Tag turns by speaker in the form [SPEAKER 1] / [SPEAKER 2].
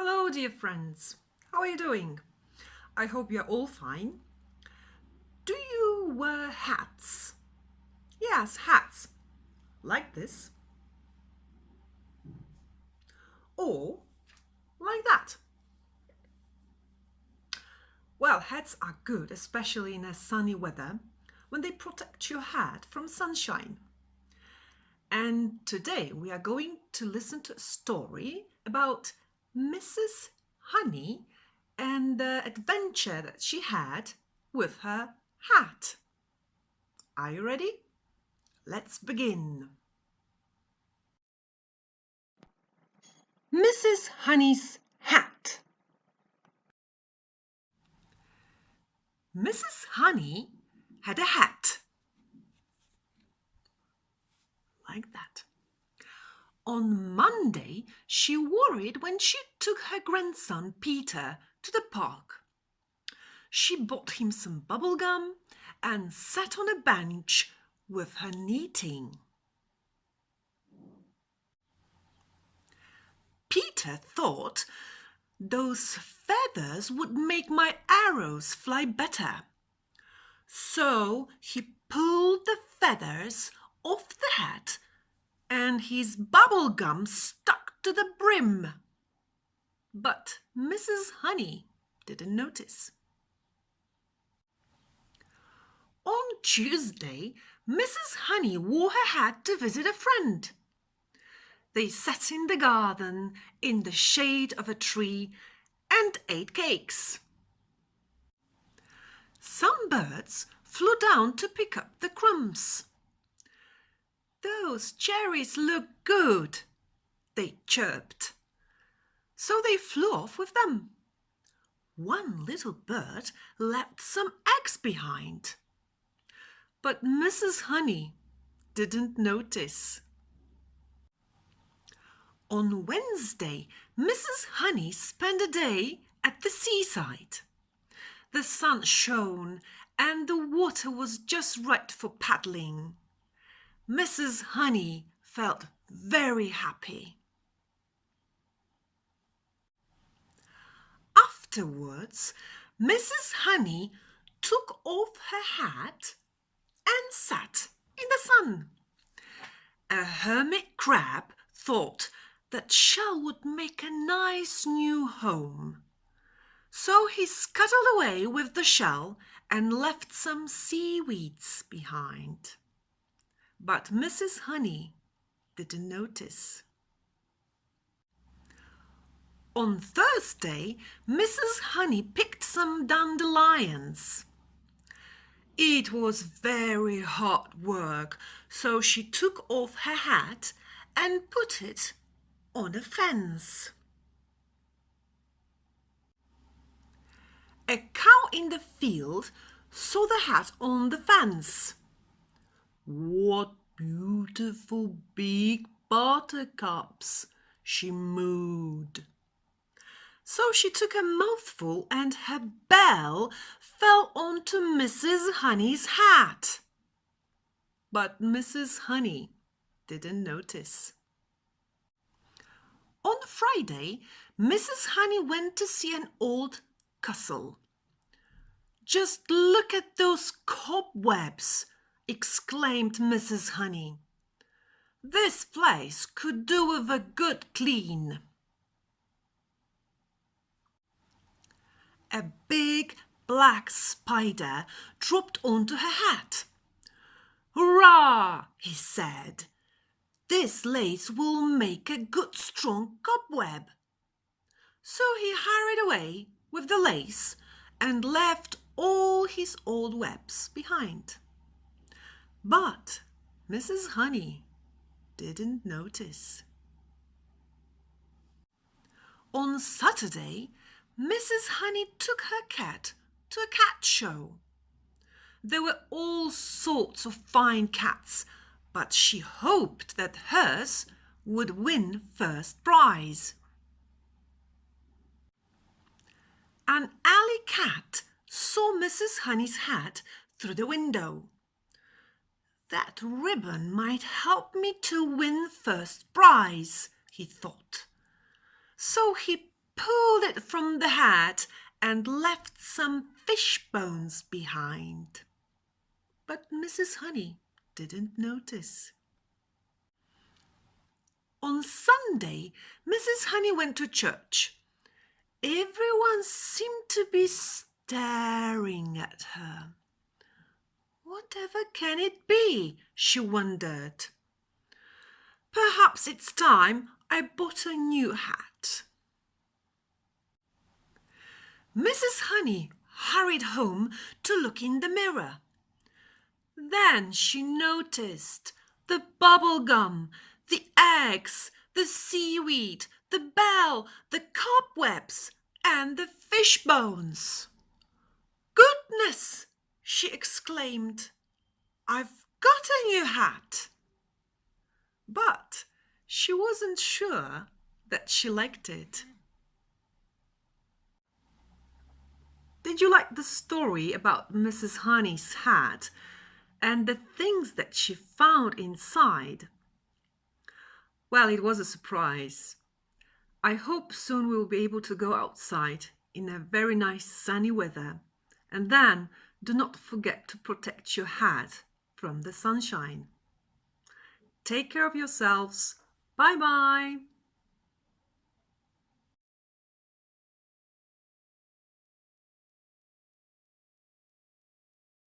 [SPEAKER 1] Hello, dear friends. How are you doing? I hope you're all fine. Do you wear hats? Yes, hats. Like this. Or like that. Well, hats are good, especially in a sunny weather, when they protect your head from sunshine. And today we are going to listen to a story about Mrs. Honey and the adventure that she had with her hat. Are you ready? Let's begin. Mrs. Honey's hat. Mrs. Honey had a hat like that. On Monday, she wore it when she took her grandson Peter to the park. She bought him some bubble gum and sat on a bench with her knitting. Peter thought those feathers would make my arrows fly better. So he pulled the feathers off the hat and his bubble gum stuck to the brim. But Mrs. Honey didn't notice. On Tuesday, Mrs. Honey wore her hat to visit a friend. They sat in the garden in the shade of a tree and ate cakes. Some birds flew down to pick up the crumbs. "Those cherries look good," they chirped. So they flew off with them. One little bird left some eggs behind. But Mrs. Honey didn't notice. On Wednesday, Mrs. Honey spent a day at the seaside. The sun shone and the water was just right for paddling. Mrs. Honey felt very happy. Afterwards, Mrs. Honey took off her hat and sat in the sun. A hermit crab thought that shell would make a nice new home. So he scuttled away with the shell and left some seaweeds behind. But Mrs. Honey didn't notice. On Thursday, Mrs. Honey picked some dandelions. It was very hard work, so she took off her hat and put it on a fence. A cow in the field saw the hat on the fence. "What beautiful big buttercups," she mooed. So she took a mouthful and her bell fell onto Mrs. Honey's hat. But Mrs. Honey didn't notice. On Friday, Mrs. Honey went to see an old castle. "Just look at those cobwebs," exclaimed Mrs. Honey. "This place could do with a good clean." A big black spider dropped onto her hat. "Hurrah!" he said. "This lace will make a good strong cobweb." So he hurried away with the lace and left all his old webs behind. But Mrs. Honey didn't notice. On Saturday, Mrs. Honey took her cat to a cat show. There were all sorts of fine cats, but she hoped that hers would win first prize. An alley cat saw Mrs. Honey's hat through the window. "That ribbon might help me to win first prize," he thought. So he pulled it from the hat and left some fish bones behind. But Mrs. Honey didn't notice. On Sunday, Mrs. Honey went to church. Everyone seemed to be staring at her. Whatever can it be? She wondered. Perhaps it's time I bought a new hat. Mrs. Honey hurried home to look in the mirror. Then she noticed the bubble gum, the eggs, the seaweed, the bell, the cobwebs, and the fish bones. "Goodness!" she exclaimed. "I've got a new hat." But she wasn't sure that she liked it. Did you like the story about Mrs. Honey's hat and the things that she found inside? Well, it was a surprise. I hope soon we will be able to go outside in a very nice sunny weather. And then do not forget to protect your hat from the sunshine. Take care of yourselves. Bye-bye.